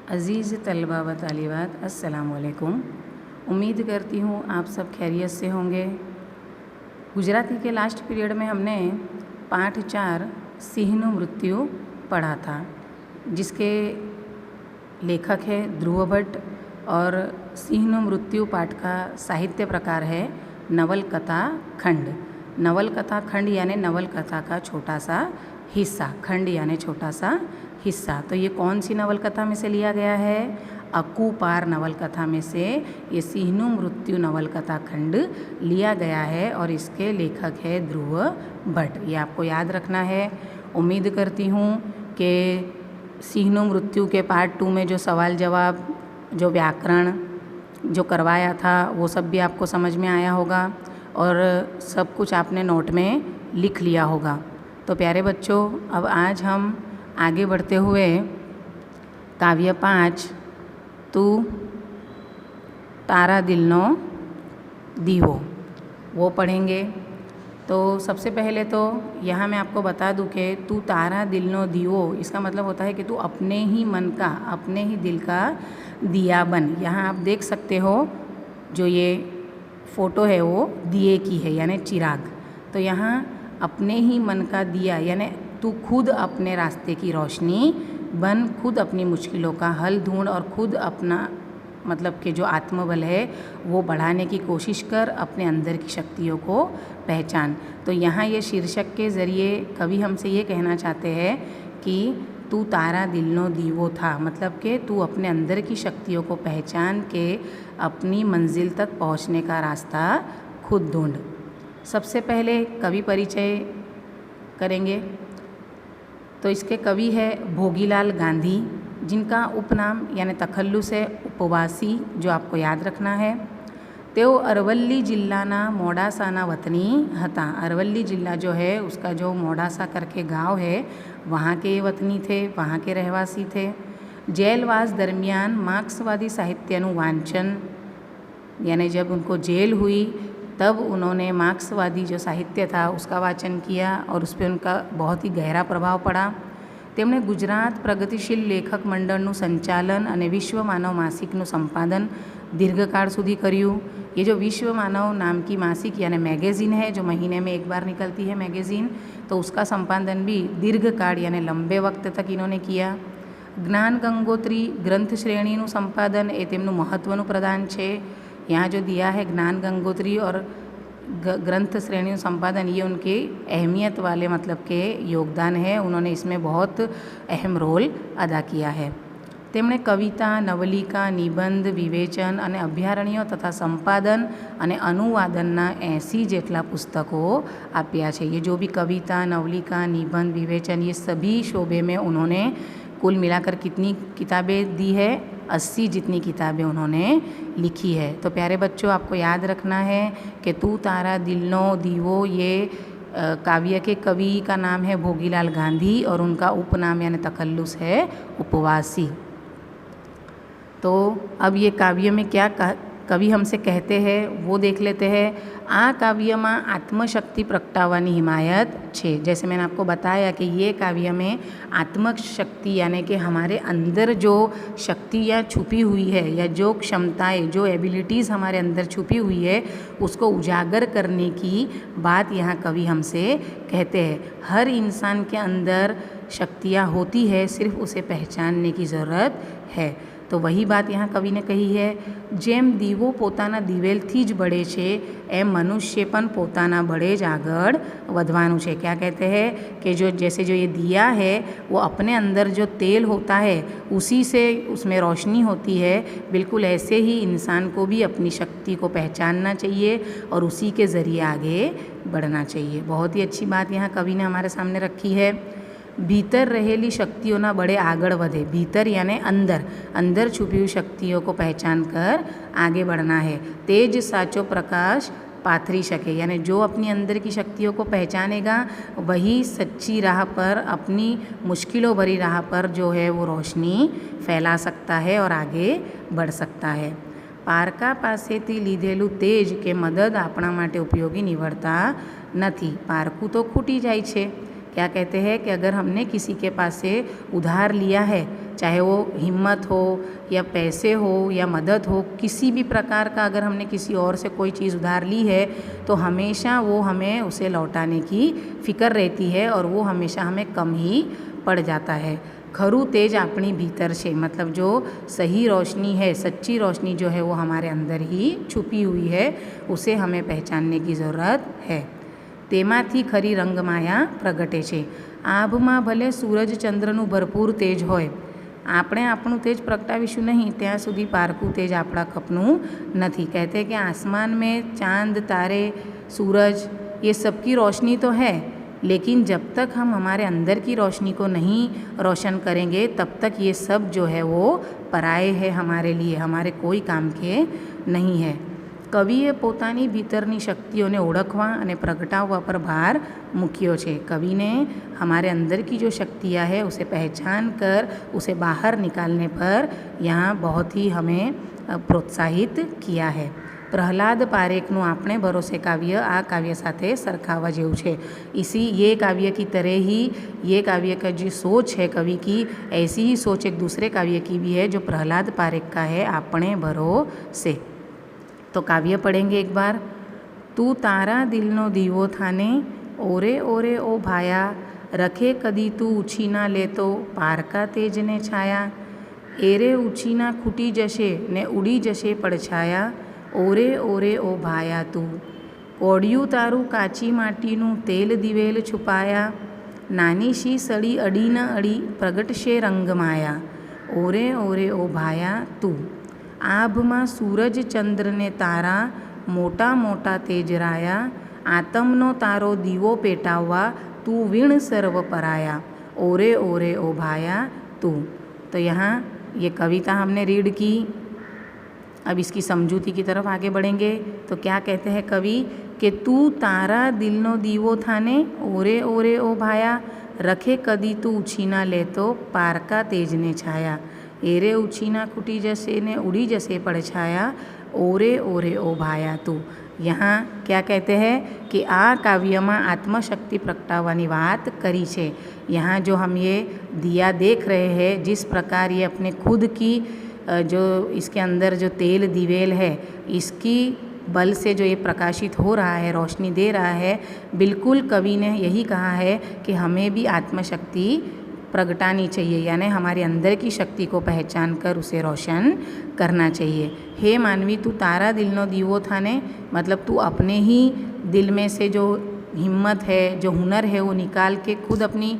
अज़ीज़ तलबा व तालिबात अस्सलामु अलैकुम। उम्मीद करती हूँ आप सब खैरियत से होंगे। गुजराती के लास्ट पीरियड में हमने पाठ 4 सिंहनु मृत्यु पढ़ा था, जिसके लेखक है ध्रुव भट्ट और सिंहनु मृत्यु पाठ का साहित्य प्रकार है नवलकथा खंड। नवलकथा खंड यानी नवलकथा का छोटा सा हिस्सा, खंड यानी छोटा सा हिस्सा। तो ये कौन सी नवलकथा में से लिया गया है? अकूपार नवलकथा में से ये सिंहनु मृत्यु नवलकथा खंड लिया गया है और इसके लेखक है ध्रुव भट्ट। ये आपको याद रखना है। उम्मीद करती हूँ कि सिंहनु मृत्यु के पार्ट 2 में जो सवाल जवाब, जो व्याकरण जो करवाया था, वो सब भी आपको समझ में आया होगा और सब कुछ आपने नोट में लिख लिया होगा। तो प्यारे बच्चों, अब आज हम आगे बढ़ते हुए काव्य 5 तू तारा दिलनो दीवो वो पढ़ेंगे। तो सबसे पहले तो यहाँ मैं आपको बता दूँ कि तू तारा दिलनो दीवो, इसका मतलब होता है कि तू अपने ही मन का, अपने ही दिल का दिया बन। यहाँ आप देख सकते हो जो ये फ़ोटो है वो दिए की है, यानी चिराग। तो यहाँ अपने ही मन का दिया यानी तू खुद अपने रास्ते की रोशनी बन, खुद अपनी मुश्किलों का हल ढूंढ और खुद अपना मतलब कि जो आत्मबल है वो बढ़ाने की कोशिश कर, अपने अंदर की शक्तियों को पहचान। तो यहाँ ये शीर्षक के ज़रिए कवि हमसे ये कहना चाहते हैं कि तू तारा दिलनो दीवो था, मतलब कि तू अपने अंदर की शक्तियों को पहचान के अपनी मंजिल तक पहुँचने का रास्ता खुद ढूंढ। सबसे पहले कवि परिचय करेंगे। तो इसके कवि है भोगीलाल गांधी, जिनका उपनाम यानी तखल्लुस है उपवासी, जो आपको याद रखना है। तेओ अरवल्ली जिल्लाना मोडासाना वतनी हता। अरवल्ली जिला जो है उसका जो मोडासा करके गांव है वहाँ के वतनी थे, वहाँ के रहवासी थे। जेलवास दरमियान मार्क्सवादी साहित्यनु वांचन, यानी जब उनको जेल हुई तब उन्होंने मार्क्सवादी जो साहित्य था उसका वाचन किया और उस पर उनका बहुत ही गहरा प्रभाव पड़ा। તેમણે ગુજરાત પ્રગતિશીલ લેખક મંડળનું સંચાલન અને વિશ્વ માનવ માસિકનું સંપાદન दीर्घकाल સુધી કર્યું। ये जो विश्व मानव नाम की मासिक यानी मैगज़ीन है, जो महीने में एक बार निकलती है मैगज़ीन, तो उसका संपादन भी दीर्घकाल यानी लंबे वक्त तक इन्होंने किया। ज्ञान गंगोत्री ग्रंथ श्रेणीનું संपादन એ તેમનું મહત્ત્વનું પ્રદાન છે। यहाँ जो दिया है ज्ञान गंगोत्री और ग्रंथ श्रेणी संपादन, ये उनके अहमियत वाले मतलब के योगदान है। उन्होंने इसमें बहुत अहम रोल अदा किया है। તેમણે कविता, नवलिका, निबंध, विवेचन અને અભ્યારણ્યો તથા સંપાદન અને अनुवादनના 80 જેટલા પુસ્તકો આપ્યા છે। ये जो भी कविता, नवलिका, निबंध, विवेचन, ये सभी शोबे में उन्होंने कुल मिलाकर कितनी किताबें दी है? 80 जितनी किताबें उन्होंने लिखी है। तो प्यारे बच्चों, आपको याद रखना है कि तू तारा दिलनो दीवो, ये काव्य के कवि का नाम है भोगीलाल गांधी और उनका उपनाम यानी तखल्लुस है उपवासी। तो अब ये काव्य में क्या कवि हमसे कहते हैं वो देख लेते हैं। आ काव्य में आत्मशक्ति प्रगटावવાની हिमायत छे। जैसे मैंने आपको बताया कि ये काव्य में आत्मशक्ति यानी कि हमारे अंदर जो शक्तियाँ छुपी हुई है या जो क्षमताएं, जो एबिलिटीज़ हमारे अंदर छुपी हुई है, उसको उजागर करने की बात यहाँ कवि हमसे कहते हैं। हर इंसान के अंदर शक्तियाँ होती है, सिर्फ उसे पहचानने की ज़रूरत है। तो वही बात यहाँ कवि ने कही है। जेम दीवो पोताना दिवेलथी ज बढ़े छे, एम मनुष्य पण पोताना बड़े ज आगळ वधवानुं छे। क्या कहते हैं कि जो जैसे जो ये दिया है वो अपने अंदर जो तेल होता है उसी से उसमें रोशनी होती है, बिल्कुल ऐसे ही इंसान को भी अपनी शक्ति को पहचानना चाहिए और उसी के ज़रिए आगे बढ़ना चाहिए। बहुत ही अच्छी बात यहाँ कवि ने हमारे सामने रखी है। भीतर रहेली शक्तिओं बड़े आगळ वधे। भीतर यानी अंदर, अंदर छुपी हुई शक्तियों को पहचान कर आगे बढ़ना है। तेज साचो प्रकाश पाथरी सके, यानी जो अपनी अंदर की शक्तियों को पहचानेगा वही सच्ची राह पर, अपनी मुश्किलों भरी राह पर जो है वो रोशनी फैला सकता है और आगे बढ़ सकता है। पारका पासेथी लीधेलू तेज के मदद आपणा माटे उपयोगी निवड़ता नथी। पारकू तो खूटी जाय छे। क्या कहते हैं कि अगर हमने किसी के पास से उधार लिया है चाहे वो हिम्मत हो या पैसे हो या मदद हो, किसी भी प्रकार का अगर हमने किसी और से कोई चीज़ उधार ली है तो हमेशा वो हमें उसे लौटाने की फ़िक्र रहती है और वो हमेशा हमें कम ही पड़ जाता है। खरू तेज अपनी भीतर से, मतलब जो सही रोशनी है, सच्ची रोशनी जो है वो हमारे अंदर ही छुपी हुई है, उसे हमें पहचानने की ज़रूरत है। તેમાંથી ખરી રંગમાયા પ્રગટે છે। આભમાં ભલે સૂરજ ચંદ્રનું ભરપૂર તેજ હોય, આપણે આપણું તેજ પ્રગટાવીશું નહીં ત્યાં સુધી પારકું તેજ આપણા ખપનું નથી। कहते हैं कि आसमान में चांद, तारे, सूरज, ये सबकी रोशनी तो है, लेकिन जब तक हम हमारे अंदर की रोशनी को नहीं रोशन करेंगे तब तक ये सब जो है वो पराये है हमारे लिए, हमारे कोई काम के नहीं है। કવિએ પોતાની ભીતરની શક્તિઓને ઓળખવા અને પ્રગટાવવા પર ભાર મૂક્યો છે। कवि ने हमारे अंदर की जो शक्तियाँ है उसे पहचान कर उसे बाहर निकालने पर यहाँ बहुत ही हमें प्रोत्साहित किया है। प्रहलाद पारेखનું આપણે ભરોસે કાવ્ય આ કાવ્ય સાથે સરખાવવા જેવું છે। इसी ये काव्य की तरह ही ये काव्य का जो सोच है कवि की, ऐसी ही सोच एक दूसरे काव्य की भी है जो प्रहलाद पारेख का है, આપણે ભરોસે। तो काव्य पढ़ेंगे एक बार। तू तारा दिलनो दीवो थाने, ओरे ओरे ओ भाया, रखे कदी तू ऊँची ना ले तो पारका तेज ने छाया। एरे ऊँची ना खूटी जशे ने उड़ी जशे पड़छाया, ओरे ओरे ओ भाया तू। कोड़िયું તારું કાચી માટીનું તેલ દિવેલ છુપાયા, નાની શી સળી અડી ન અડી પ્રગટશે રંગમાયા, ઓરે ઓરે ओ ભાયા तू। આભમાં સૂરજ ચંદ્ર ને તારા મોટા મોટા તેજરાયા, આતમનો તારો દીવો પેટાવવા तू वीण सर्व पराया, ओरे ओरे ओ भाया तू। तो यहाँ ये कविता हमने रीड की। अब इसकी समझूती की तरफ आगे बढ़ेंगे। तो क्या कहते हैं कवि कि तू तारा दिलनो दीवो थाने, ओरे ओरे ओ भाया, रखे कदी तू उछीना ले तो पारका तेज ने छाया। एरे उछीना खूटी जसे ने उड़ी जसे पड़छाया, ओरे ओरे ओ भाया तू। यहाँ क्या कहते हैं कि आ काव्यમાં आत्मशक्ति प्रगटावવાની વાત કરી છે। यहाँ जो हम ये दिया देख रहे हैं, जिस प्रकार ये अपने खुद की जो इसके अंदर जो तेल दिवेल है, इसकी बल से जो ये प्रकाशित हो रहा है, रोशनी दे रहा है, बिल्कुल कवि ने यही कहा है कि हमें भी आत्मशक्ति प्रगटानी चाहिए, यानी हमारे अंदर की शक्ति को पहचान कर उसे रोशन करना चाहिए। हे मानवी तू तारा दिलनो दीवो थाने, मतलब तू अपने ही दिल में से जो हिम्मत है, जो हुनर है, वो निकाल के खुद अपनी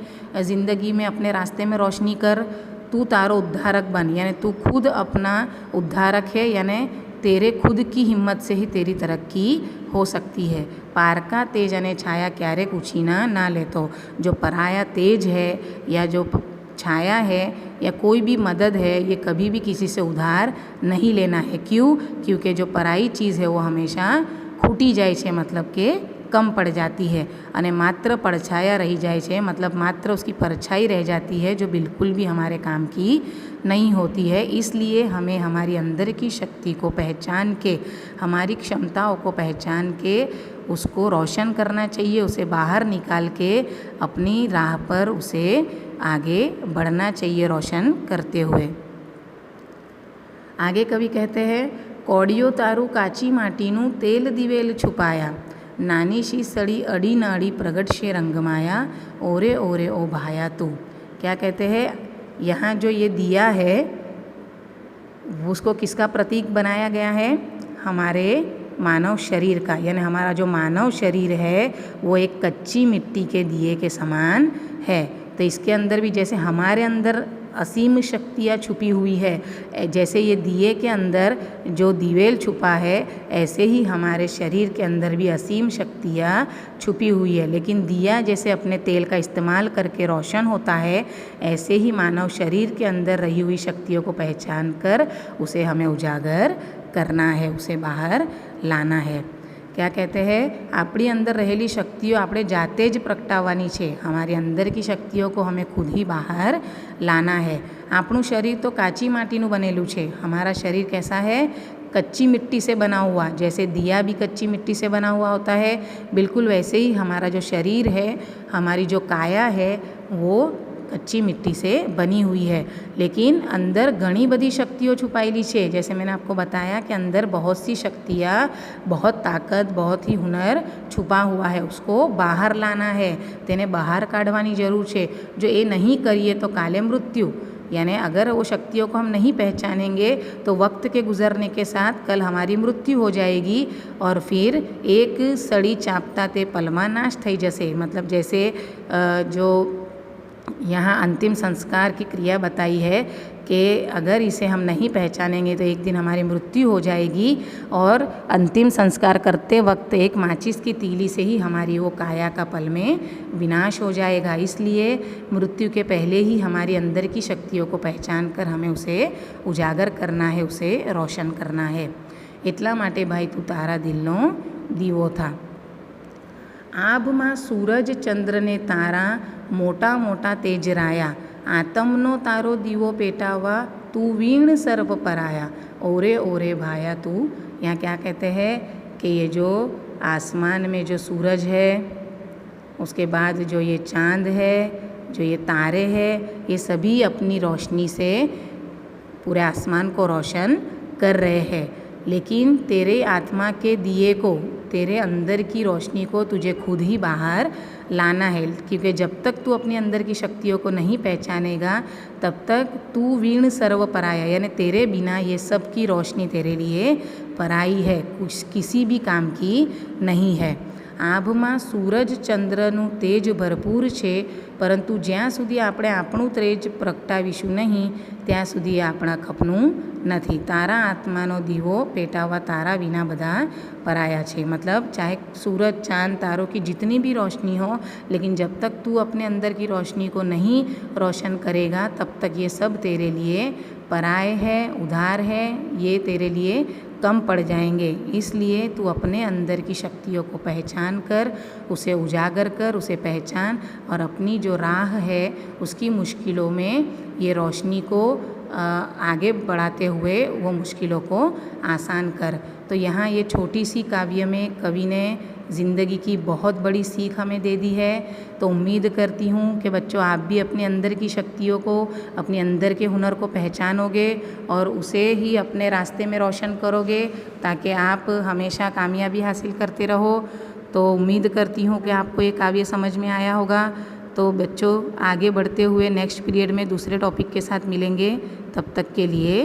ज़िंदगी में अपने रास्ते में रोशनी कर। तू तारो उद्धारक बन, यानी तू खुद अपना उद्धारक है, यानी तेरे खुद की हिम्मत से ही तेरी तरक्की हो सकती है। पारका तेज अने छाया क्यारेक उछीना ना ले तो, जो पराया तेज है या जो छाया है या कोई भी मदद है, ये कभी भी किसी से उधार नहीं लेना है। क्यों? क्योंकि जो पराई चीज़ है वो हमेशा खूटी जाए छे, मतलब के कम पड़ जाती है, અને માત્ર પડછાયા रही जाए छे, मतलब मात्र उसकी परछाई रह जाती है, जो बिल्कुल भी हमारे काम की नहीं होती है। इसलिए हमें हमारी अंदर की शक्ति को पहचान के, हमारी क्षमताओं को पहचान के उसको रोशन करना चाहिए, उसे बाहर निकाल के अपनी राह पर उसे आगे बढ़ना चाहिए रोशन करते हुए। आगे कवि कहते हैं, कोड़ियो तारू काची माटीनू तेल दिवेल छुपाया, नानी शी सड़ी अड़ी न अड़ी प्रगट शे रंगमाया, ओरे ओरे ओ भाया तू। क्या कहते हैं, यहाँ जो ये दिया है उसको किसका प्रतीक बनाया गया है? हमारे मानव शरीर का, यानी हमारा जो मानव शरीर है वो एक कच्ची मिट्टी के दिए के समान है। तो इसके अंदर भी जैसे हमारे अंदर असीम शक्तियाँ छुपी हुई है, जैसे ये दिए के अंदर जो दिवेल छुपा है, ऐसे ही हमारे शरीर के अंदर भी असीम शक्तियाँ छुपी हुई है। लेकिन दिया जैसे अपने तेल का इस्तेमाल करके रोशन होता है, ऐसे ही मानव शरीर के अंदर रही हुई शक्तियों को पहचान कर उसे हमें उजागर करना है, उसे बाहर लाना है। क्या कहते हैं, अपनी अंदर रहेली शक्तिओं આપણે જાતે જ પ્રગટાવવાની છે। हमारे अंदर की शक्तियों को हमें खुद ही बाहर लाना है। આપણું शरीर तो काची माटीનું बनेલું છે। हमारा शरीर कैसा है? कच्ची मिट्टी से बना हुआ। जैसे दिया भी कच्ची मिट्टी से बना हुआ होता है, बिल्कुल वैसे ही हमारा जो शरीर है, हमारी जो काया है, वो કચ્ચી મિટ્ટી से बनी हुई है, लेकिन अंदर घनी बधी शक्तियों छुपाएली છે। जैसे मैंने आपको बताया कि अंदर बहुत सी शक्तियाँ, बहुत ताकत, बहुत ही हुनर छुपा हुआ है, उसको બહાર लाना है, તેને બહાર કાઢવાની જરૂર છે। जो ये नहीं करिए तो काले मृत्यु, यानी अगर वो शक्तियों को हम नहीं पहचानेंगे तो वक्त के गुज़रने के साथ कल हमारी मृत्यु हो जाएगी और फिर एक सड़ी चापता ते पलमा नाश થઈ જશે। मतलब जैसे जो यहाँ अंतिम संस्कार की क्रिया बताई है कि अगर इसे हम नहीं पहचानेंगे तो एक दिन हमारी मृत्यु हो जाएगी और अंतिम संस्कार करते वक्त एक माचिस की तीली से ही हमारी वो काया का पल में विनाश हो जाएगा। इसलिए मृत्यु के पहले ही हमारी अंदर की शक्तियों को पहचान कर हमें उसे उजागर करना है, उसे रोशन करना है। એટલા માટે ભાઈ તું તારા દિલનો દીવો થા। આભમાં સૂરજ ચંદ્રને તારા મોટા મોટા તેજરાયા, आत्मनो तारो दीवो पेटावा, तू वीण सर्व पराया, ओरे ओरे भाया तू। यहाँ क्या कहते हैं कि ये जो आसमान में जो सूरज है, उसके बाद जो ये चाँद है, जो ये तारे हैं, ये सभी अपनी रोशनी से पूरे आसमान को रोशन कर रहे हैं, लेकिन तेरे आत्मा के दिए को, तेरे अंदर की रोशनी को तुझे खुद ही बाहर लाना है। क्योंकि जब तक तू अपने अंदर की शक्तियों को नहीं पहचानेगा तब तक तू वीण सर्व पराया, यानी तेरे बिना ये सब की रोशनी तेरे लिए पराई है, कुछ किसी भी काम की नहीं है। આભમાં સૂરજ ચંદ્રનું તેજ ભરપૂર છે, પરંતુ જ્યાં સુધી આપણે આપણું તેજ પ્રગટાવીશું નહીં ત્યાં સુધી આપણા ખપનું નથી। તારા આત્માનો દીવો પેટાવવા તારા વિના બધા પરાયા છે। मतलब चाहे सूरज चांद तारों की जितनी भी रोशनी हो, लेकिन जब तक तू अपने अंदर की रोशनी को नहीं रोशन करेगा तब तक ये सब तेरे लिए पराए है, उधार है, ये तेरे लिए कम पड़ जाएंगे। इसलिए तू अपने अंदर की शक्तियों को पहचान कर, उसे उजागर कर, उसे पहचान और अपनी जो राह है उसकी मुश्किलों में ये रोशनी को आगे बढ़ाते हुए वो मुश्किलों को आसान कर। तो यहाँ ये छोटी सी काव्य में कवि ने ज़िंदगी की बहुत बड़ी सीख हमें दे दी है। तो उम्मीद करती हूँ कि बच्चों आप भी अपने अंदर की शक्तियों को, अपने अंदर के हुनर को पहचानोगे और उसे ही अपने रास्ते में रोशन करोगे ताकि आप हमेशा कामयाबी हासिल करते रहो। तो उम्मीद करती हूँ कि आपको ये काव्य समझ में आया होगा। तो बच्चों आगे बढ़ते हुए नेक्स्ट पीरियड में दूसरे टॉपिक के साथ मिलेंगे। तब तक के लिए